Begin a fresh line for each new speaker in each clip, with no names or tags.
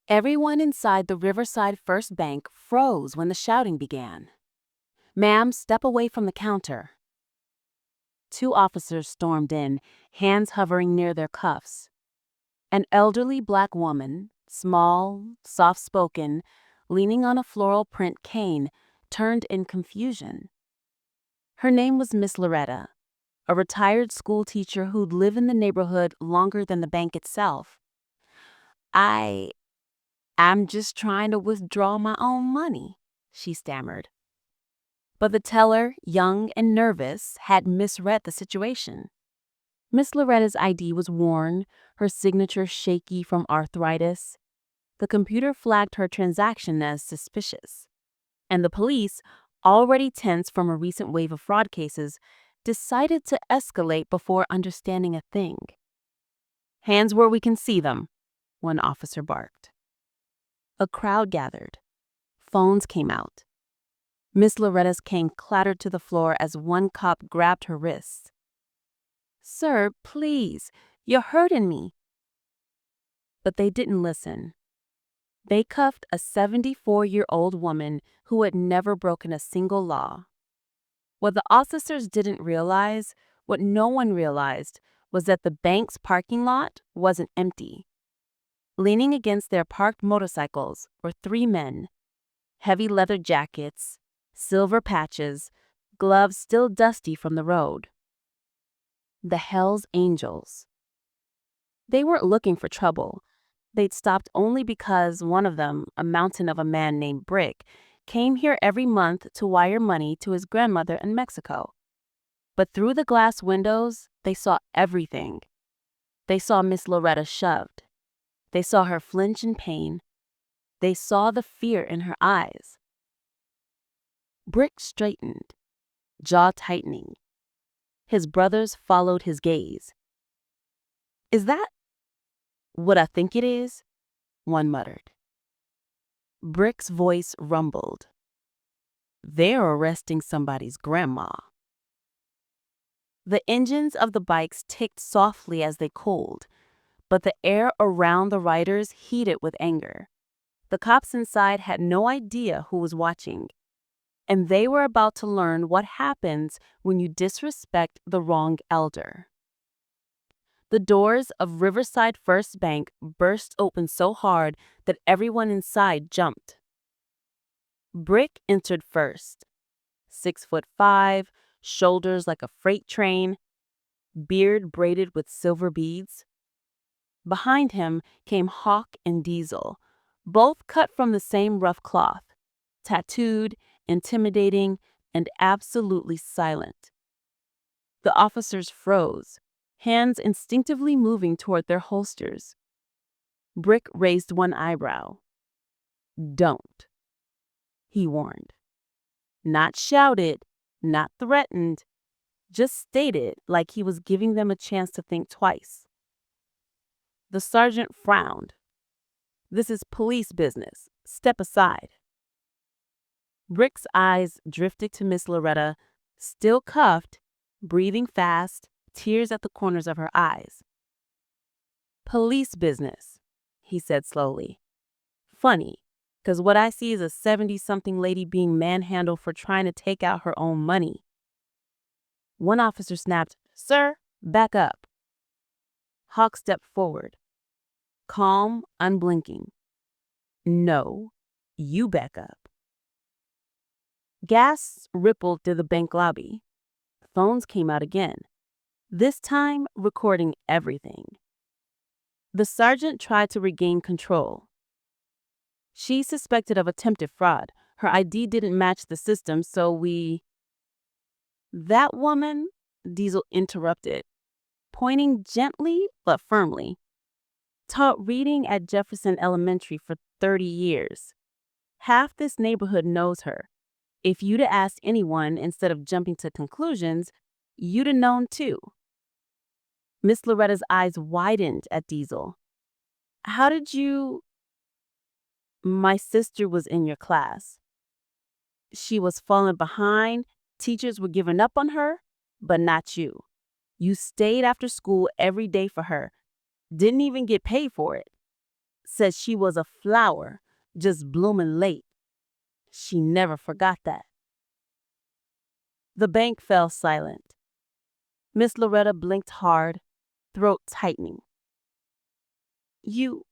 Everyone inside the Riverside First Bank froze when the shouting began. "Ma'am, step away from the counter." Two officers stormed in, hands hovering near their cuffs. An elderly black woman, small, soft-spoken, leaning on a floral print cane, turned in confusion. Her name was Miss Loretta, a retired school teacher who'd lived in the neighborhood longer than the bank itself. "I am just trying to withdraw my own money," she stammered. But the teller, young and nervous, had misread the situation. Miss Loretta's ID was worn, her signature shaky from arthritis. The computer flagged her transaction as suspicious. And the police, already tense from a recent wave of fraud cases, decided to escalate before understanding a thing. "Hands where we can see them," one officer barked. A crowd gathered. Phones came out. Miss Loretta's cane clattered to the floor as one cop grabbed her wrists. "Sir, please, you're hurting me." But they didn't listen. They cuffed a 74-year-old woman who had never broken a single law. What the officers didn't realize, what no one realized, was that the bank's parking lot wasn't empty. Leaning against their parked motorcycles were three men, heavy leather jackets, silver patches, gloves still dusty from the road. The Hells Angels. They weren't looking for trouble. They'd stopped only because one of them, a mountain of a man named Brick, came here every month to wire money to his grandmother in Mexico. But through the glass windows, they saw everything. They saw Miss Loretta shoved. They saw her flinch in pain. They saw the fear in her eyes. Brick straightened, jaw tightening. His brothers followed his gaze. "Is that what I think it is?" one muttered. Brick's voice rumbled. "They're arresting somebody's grandma." The engines of the bikes ticked softly as they cooled, but the air around the riders heated with anger. The cops inside had no idea who was watching, and they were about to learn what happens when you disrespect the wrong elder. The doors of Riverside First Bank burst open so hard that everyone inside jumped. Brick entered first. 6'5", shoulders like a freight train, beard braided with silver beads. Behind him came Hawk and Diesel, both cut from the same rough cloth, tattooed, intimidating, and absolutely silent. The officers froze, hands instinctively moving toward their holsters. Brick raised one eyebrow. "Don't," he warned. Not shouted, not threatened, just stated like he was giving them a chance to think twice. The sergeant frowned. "This is police business. Step aside." Brick's eyes drifted to Miss Loretta, still cuffed, breathing fast, tears at the corners of her eyes. "Police business," he said slowly. "Funny, 'cause what I see is a 70-something lady being manhandled for trying to take out her own money." One officer snapped, "Sir, back up." Hawk stepped forward, calm, unblinking. "No, you back up." Gasps rippled through the bank lobby. Phones came out again, this time recording everything. The sergeant tried to regain control. "She's suspected of attempted fraud. Her ID didn't match the system, so we—" "That woman," Diesel interrupted, pointing gently but firmly, "taught reading at Jefferson Elementary for 30 years. Half this neighborhood knows her. If you'd have asked anyone instead of jumping to conclusions, you'd have known too." Miss Loretta's eyes widened at Diesel. "How did you—" "My sister was in your class. She was falling behind. Teachers were giving up on her, but not you. You stayed after school every day for her. Didn't even get paid for it. said she was a flower, just blooming late. She never forgot that. The bank fell silent. Miss Loretta blinked hard, throat tightening. You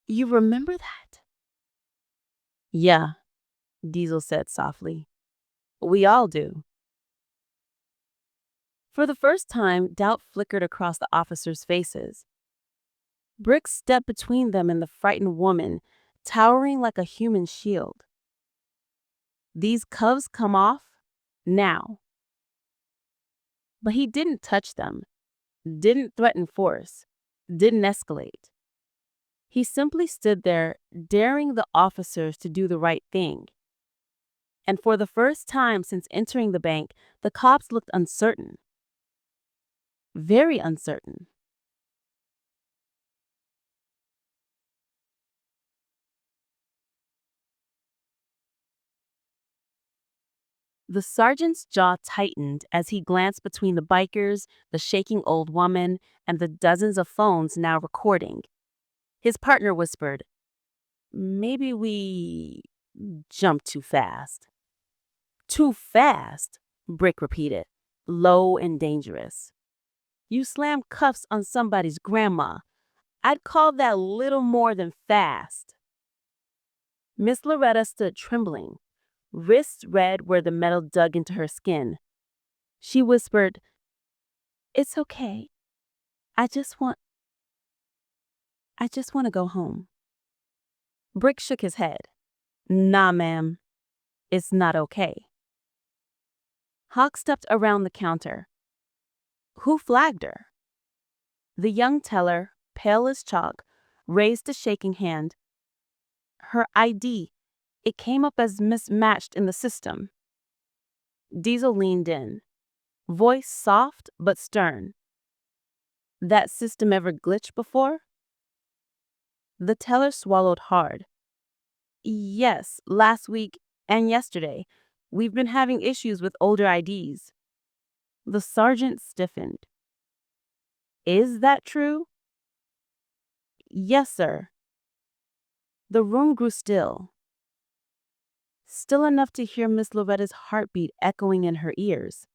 remember that? Yeah, Diesel said softly. We all do. For the first time, doubt flickered across the officers' faces. Brick stepped between them and the frightened woman, towering like a human shield. These cuffs come off now. But he didn't touch them, didn't threaten force, didn't escalate. He simply stood there, daring the officers to do the right thing. And for the first time since entering the bank, the cops looked uncertain. Very uncertain. The sergeant's jaw tightened as he glanced between the bikers, the shaking old woman, and the dozens of phones now recording. His partner whispered, "Maybe we jumped too fast." "Too fast," Brick repeated, low and dangerous. "You slammed cuffs on somebody's grandma. I'd call that little more than fast." Miss Loretta stood trembling, wrists red where the metal dug into her skin. She whispered, "It's okay. I just want to go home." Brick shook his head. "Nah, ma'am. It's not okay." Hawk stepped around the counter. "Who flagged her?" The young teller, pale as chalk, raised a shaking hand. "Her ID. It came up as mismatched in the system." Diesel leaned in, voice soft but stern. "That system ever glitched before?" The teller swallowed hard. "Yes, last week and yesterday. We've been having issues with older IDs." The sergeant stiffened. "Is that true?" "Yes, sir." The room grew still. Still enough to hear Miss Loretta's heartbeat echoing in her ears.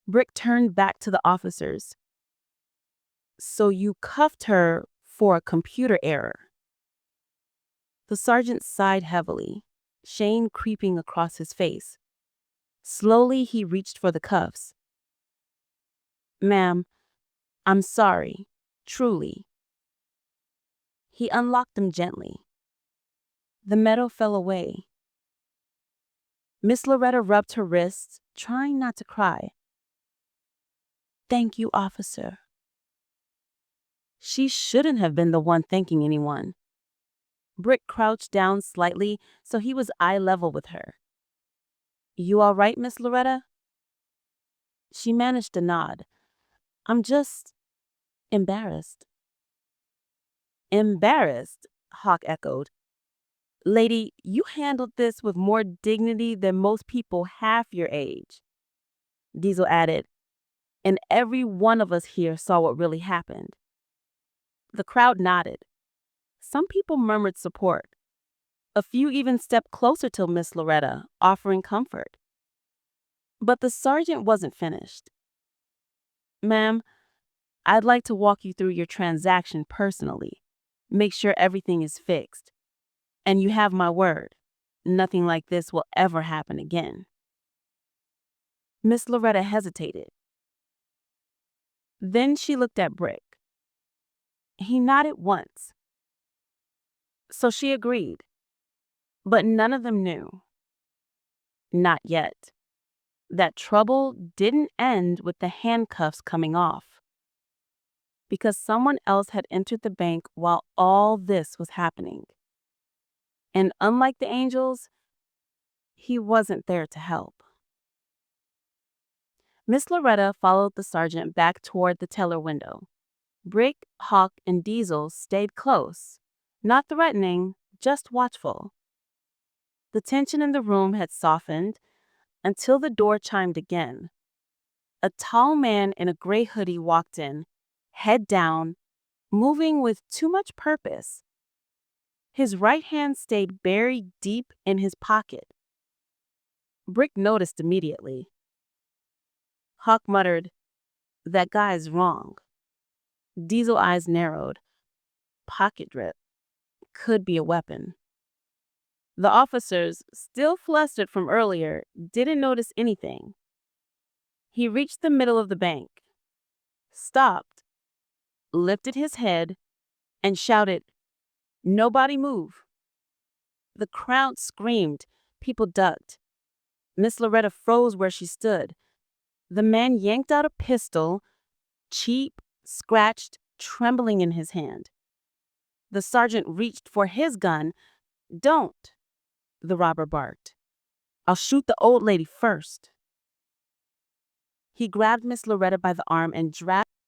Brick turned back to the officers. "So you cuffed her for a computer error?" The sergeant sighed heavily, shame creeping across his face. Slowly, he reached for the cuffs. "Ma'am, I'm sorry, truly." He unlocked them gently. The metal fell away. Miss Loretta rubbed her wrists, trying not to cry. "Thank you, officer." She shouldn't have been the one thanking anyone. Brick crouched down slightly so he was eye level with her. "You all right, Miss Loretta?" She managed a nod. "I'm just embarrassed." "Embarrassed?" Hawk echoed. "Lady, you handled this with more dignity than most people half your age." Diesel added, "And every one of us here saw what really happened." The crowd nodded. Some people murmured support. A few even stepped closer to Miss Loretta, offering comfort. But the sergeant wasn't finished. "Ma'am, I'd like to walk you through your transaction personally. Make sure everything is fixed. And you have my word. Nothing like this will ever happen again." Miss Loretta hesitated. Then she looked at Brick. He nodded once. So she agreed. But none of them knew. Not yet. That trouble didn't end with the handcuffs coming off. Because someone else had entered the bank while all this was happening. And unlike the angels, he wasn't there to help. Miss Loretta followed the sergeant back toward the teller window. Brick, Hawk, and Diesel stayed close, not threatening, just watchful. The tension in the room had softened until the door chimed again. A tall man in a gray hoodie walked in, head down, moving with too much purpose. His right hand stayed buried deep in his pocket. Brick noticed immediately. Hawk muttered, "That guy is wrong." Diesel eyes narrowed. Pocket drip. Could be a weapon. The officers, still flustered from earlier, didn't notice anything. He reached the middle of the bank, stopped, lifted his head, and shouted, "Nobody move." The crowd screamed. People ducked. Miss Loretta froze where she stood. The man yanked out a pistol, cheap, scratched, trembling in his hand. The sergeant reached for his gun. "Don't," the robber barked. "I'll shoot the old lady first." He grabbed Miss Loretta by the arm and dragged